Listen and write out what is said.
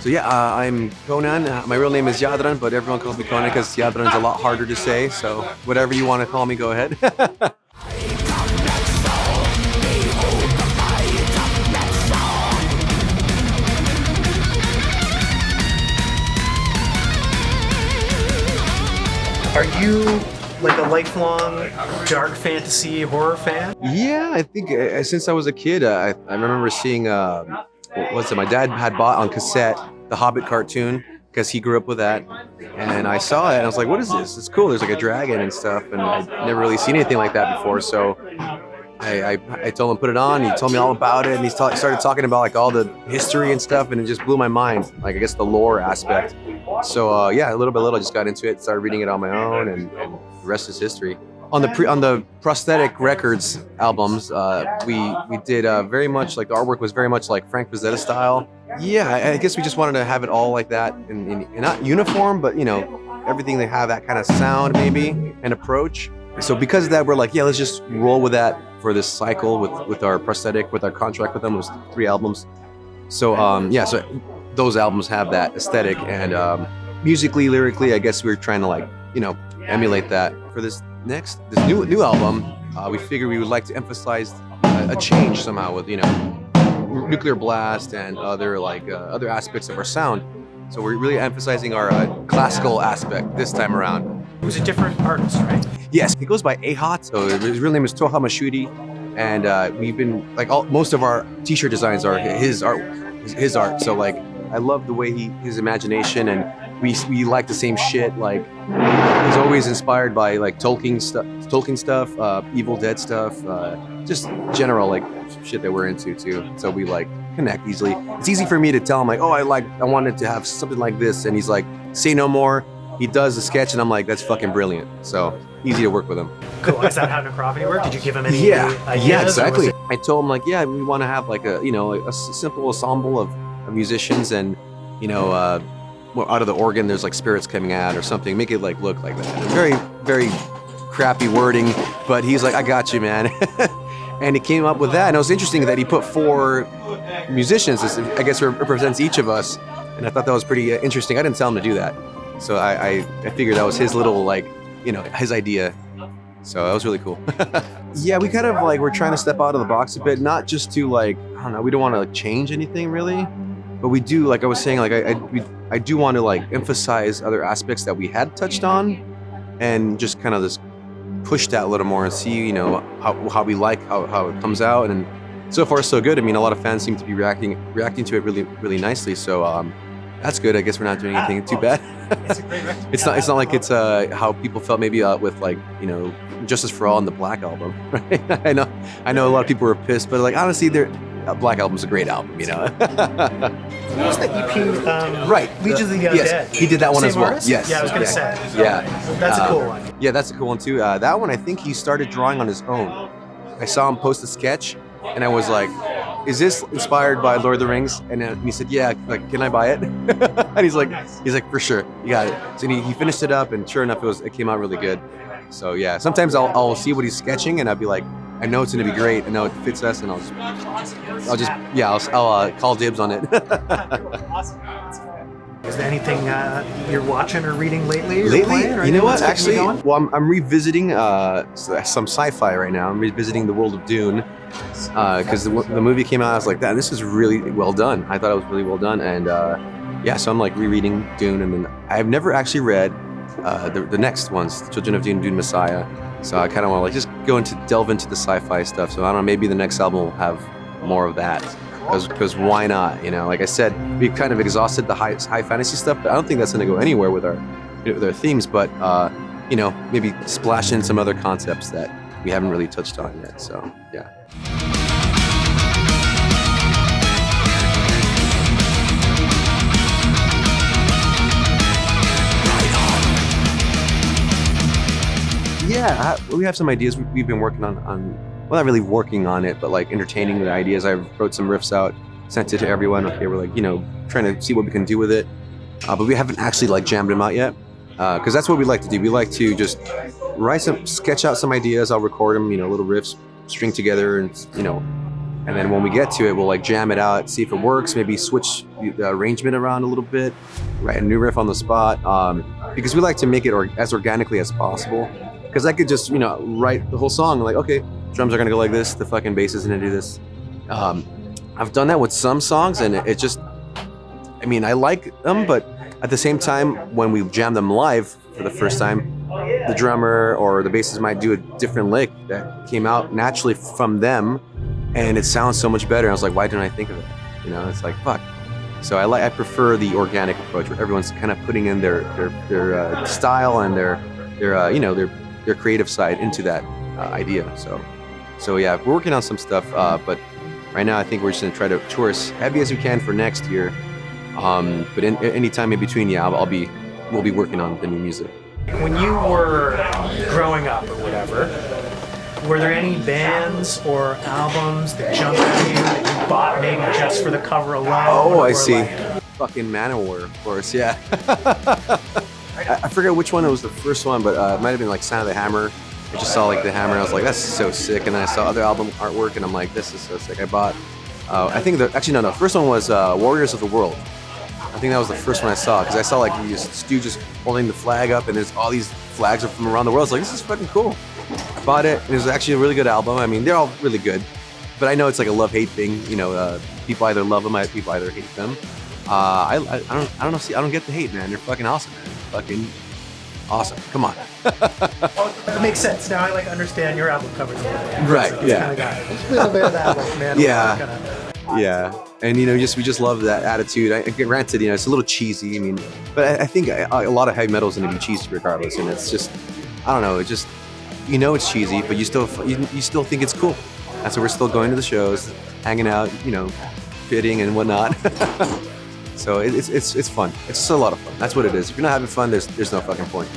So yeah, I'm Conan. My real name is Jadran, but everyone calls me Conan because Jadran's a lot harder to say. So whatever you want to call me, go ahead. Are you like a lifelong dark fantasy horror fan? Yeah, I think since I was a kid, I remember seeing what was it? My dad had bought on cassette the Hobbit cartoon because he grew up with that, and I saw it and I was like, "What is this? It's cool. There's like a dragon and stuff," and I'd never really seen anything like that before. So I told him put it on. He told me all about it, and he started talking about like all the history and stuff, and it just blew my mind. Like I guess the lore aspect. So yeah, little by little, I just got into it, started reading it on my own, and the rest is history. On the prosthetic records albums, we did very much like the artwork was very much like Frank Frazetta style. Yeah, I guess we just wanted to have it all like that, in not uniform, but you know, everything they have that kind of sound maybe and approach. So because of that, we're like, yeah, let's just roll with that for this cycle with our prosthetic, with our contract with them. It was 3 albums. So yeah, so those albums have that aesthetic, and musically, lyrically, I guess we were trying to like, you know, emulate that. For this new album, we figured we would like to emphasize a change somehow with, you know, nuclear blast and other other aspects of our sound. So we're really emphasizing our classical aspect this time around. It was a different artist, right? Yes, he goes by Ahat. So his real name is Toha Mashudi, and we've been like most of our t-shirt designs are his art. So like I love the way his imagination, and we like the same shit. Like he's always inspired by like Tolkien stuff, Evil Dead stuff, just general like shit that we're into too. So we like connect easily. It's easy for me to tell him like, oh, I wanted to have something like this, and he's like, say no more. He does the sketch, and I'm like, that's fucking brilliant. So easy to work with him. Cool. Is that how Necrophony worked? Did you give him any ideas? Yeah, exactly. I told him like, yeah, we want to have like a, you know, a simple ensemble of musicians, and you know, out of the organ there's like spirits coming out or something. Make it like look like that. Very, very crappy wording, but he's like, I got you, man. And he came up with that, and it was interesting that he put 4 musicians. I guess represents each of us, and I thought that was pretty interesting. I didn't tell him to do that, so I figured that was his little like, you know, his idea. So that was really cool. Yeah, we kind of like we're trying to step out of the box a bit, not just to like, I don't know, we don't want to like change anything really, but we do, like I was saying, like I do want to like emphasize other aspects that we had touched on, and just kind of just push that a little more and see, you know, how we like how it comes out. And so far so good. I mean, a lot of fans seem to be reacting to it really, really nicely. So that's good. I guess we're not doing anything too bad. It's a great record. It's not like it's how people felt maybe with like, you know, Justice for All and the Black Album, right? I know a lot of people were pissed, but like honestly, Black Album's a great album, you know. What was the EP? Right, Legion of the Undead. Yes, he did that one Same as well. artist? Yes. Yeah, I was gonna say. Yeah, That's a cool one. Yeah, that's a cool one too. That one, I think he started drawing on his own. I saw him post a sketch, and I was like, "Is this inspired by Lord of the Rings?" And he said, "Yeah." Like, can I buy it? And he's like, "For sure, you got it." So he finished it up, and sure enough, it came out really good. So yeah, sometimes I'll see what he's sketching, and I'll be like, I know it's gonna be great. I know it fits us, and I'll call dibs on it. Is there anything you're watching or reading lately? Lately, or you know what? that's keeping you Actually, going? well, I'm revisiting some sci-fi right now. I'm revisiting the world of Dune because the movie came out. I was like, this is really well done. I thought it was really well done, and yeah, so I'm like rereading Dune, and then I've never actually read the next ones, Children of Dune, Dune Messiah. So I kind of want to like just delve into the sci-fi stuff. So I don't know, maybe the next album will have more of that. Because why not? You know, like I said, we've kind of exhausted the high fantasy stuff, but I don't think that's going to go anywhere with our themes. But you know, maybe splash in some other concepts that we haven't really touched on yet. So yeah. Yeah, we have some ideas we've been working on. Well, not really working on it, but like entertaining the ideas. I wrote some riffs out, sent it to everyone. Okay, we're like, you know, trying to see what we can do with it. But we haven't actually like jammed them out yet. Because that's what we like to do. We like to just sketch out some ideas. I'll record them, you know, little riffs, string together, and, you know, And then when we get to it, we'll like jam it out, see if it works, maybe switch the arrangement around a little bit, write a new riff on the spot, because we like to make it as organically as possible. Because I could just, write the whole song, like, okay, drums are gonna go like this, the fucking bass is gonna do this. I've done that with some songs, and it just, I like them, but at the same time, when we jam them live for the first time, the drummer or the bassist might do a different lick that came out naturally from them, and it sounds so much better. I was like, why didn't I think of it? It's like, fuck. So I prefer the organic approach where everyone's kind of putting in their style and their creative side into that idea. So yeah, we're working on some stuff, but right now I think we're just gonna try to tour as heavy as we can for next year. But any time in between, we'll be working on the new music. When you were growing up or whatever, were there any bands or albums that jumped at you that you bought maybe just for the cover alone? Oh, I see. Like... Fucking Manowar, of course, yeah. I forget which one it was the first one, but it might have been like Sound of the Hammer. I just saw like the hammer, and I was like, that's so sick. And then I saw other album artwork, and I'm like, this is so sick. I bought, I think the first one was Warriors of the World. I think that was the first one I saw, because I saw like these stooges holding the flag up, and there's all these flags from around the world. I was like, this is fucking cool. I bought it, and it was actually a really good album. They're all really good, but I know it's like a love-hate thing. People either love them, people either hate them. I don't know. See, I don't get the hate, man. They're fucking awesome, man. Fucking awesome. Come on. That makes sense. Now I understand your album covers a little bit. Right. It's kind of got a little bit of that, man. Yeah. And we just love that attitude. Granted, it's a little cheesy. But I think a lot of heavy metal is going to be cheesy regardless, and it's just, I don't know. It just, it's cheesy, but you still think it's cool. That's why we're still going to the shows, hanging out, fitting and whatnot. So it's fun. It's just a lot of fun. That's what it is. If you're not having fun, there's no fucking point.